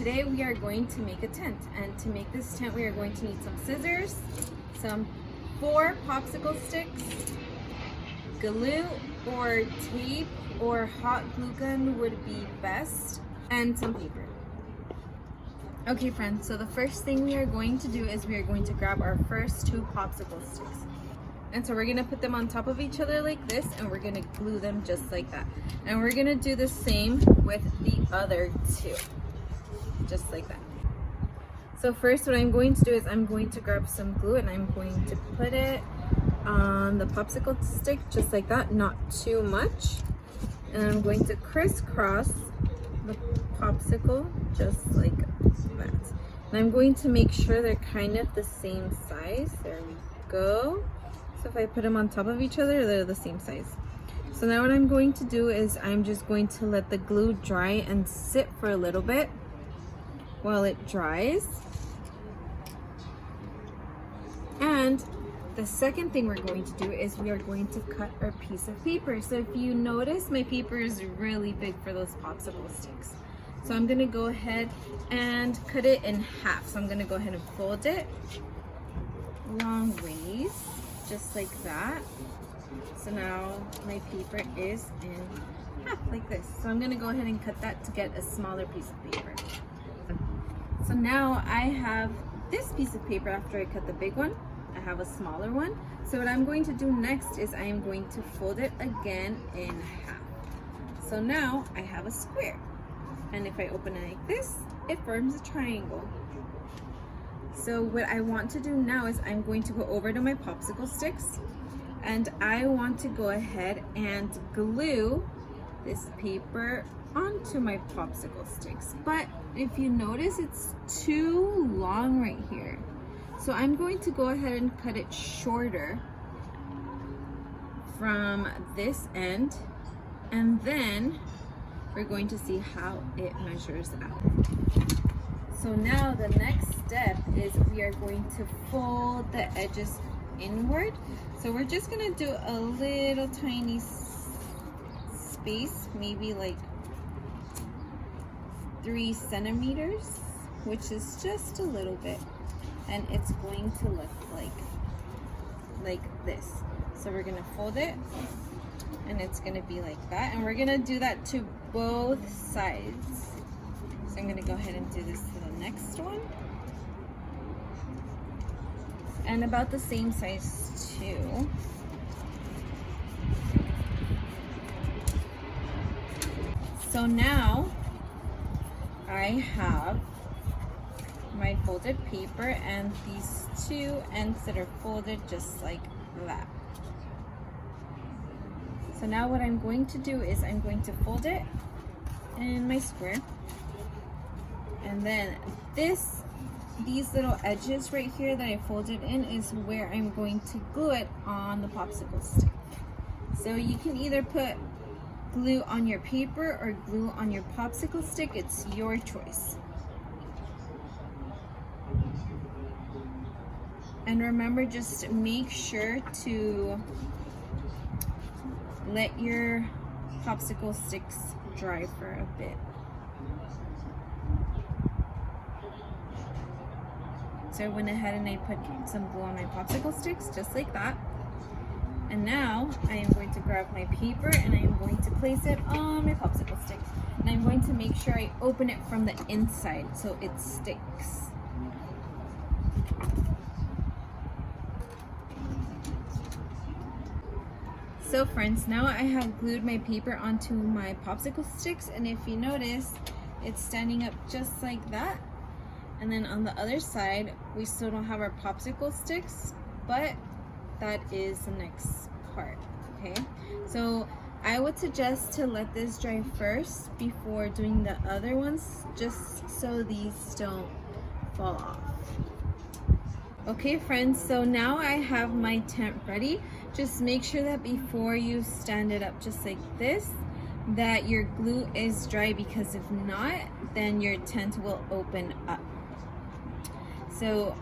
today we are going to make a tent, and to make this tent we are going to need some scissors, some 4 popsicle sticks, glue or tape or hot glue gun would be best, and some paper. Okay friends, so the first thing we are going to do is we are going to grab our first 2 popsicle sticks. And so we're gonna put them on top of each other like this, and we're gonna glue them just like that. And we're gonna do the same with the other 2, just like that. So first what I'm going to do is I'm going to grab some glue and I'm going to put it on the popsicle stick just like that, not too much. And I'm going to crisscross the popsicle just like that. And I'm going to make sure they're kind of the same size. There we go. So if I put them on top of each other, they're the same size. So now what I'm going to do is I'm just going to let the glue dry and sit for a little bit while it dries. And the second thing we're going to do is we are going to cut our piece of paper. So if you notice, my paper is really big for those popsicle sticks. So I'm gonna go ahead and cut it in half. So I'm gonna go ahead and fold it long ways, just like that. So now my paper is in half like this. So I'm gonna go ahead and cut that to get a smaller piece of paper. So now I have this piece of paper after I cut the big one. I have a smaller one. So what I'm going to do next is I am going to fold it again in half. So now I have a square. And if I open it like this, it forms a triangle. So what I want to do now is I'm going to go over to my popsicle sticks, and I want to go ahead and glue this paper onto my popsicle sticks. But if you notice, it's too long right here. So I'm going to go ahead and cut it shorter from this end, and then we're going to see how it measures out. So now the next step is we are going to fold the edges inward. So we're just gonna do a little tiny space, maybe like 3 centimeters, which is just a little bit. And it's going to look like this. So we're gonna fold it, and it's gonna be like that. And we're gonna do that to both sides. So I'm gonna go ahead and do this to the next one. And about the same size too. So now I have my folded paper and these 2 ends that are folded just like that. So now what I'm going to do is I'm going to fold it in my square, and then these little edges right here that I folded in is where I'm going to glue it on the popsicle stick. So you can either put glue on your paper or glue on your popsicle stick. It's your choice. And remember, just make sure to let your popsicle sticks dry for a bit. So I went ahead and I put some glue on my popsicle sticks, just like that. And now I am going to grab my paper and I am going to place it on my popsicle stick. And I'm going to make sure I open it from the inside so it sticks. So friends, now I have glued my paper onto my popsicle sticks, and if you notice, it's standing up just like that. And then on the other side, we still don't have our popsicle sticks, but that is the next part, okay? So I would suggest to let this dry first before doing the other ones, just so these don't fall off. Okay friends, so now I have my tent ready. Just make sure that before you stand it up just like this, that your glue is dry, because if not, then your tent will open up. So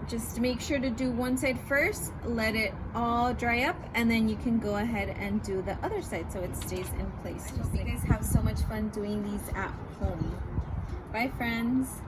just make sure to do one side first, let it all dry up, and then you can go ahead and do the other side so it stays in place. I hope you guys have so much fun doing these at home. Bye, friends.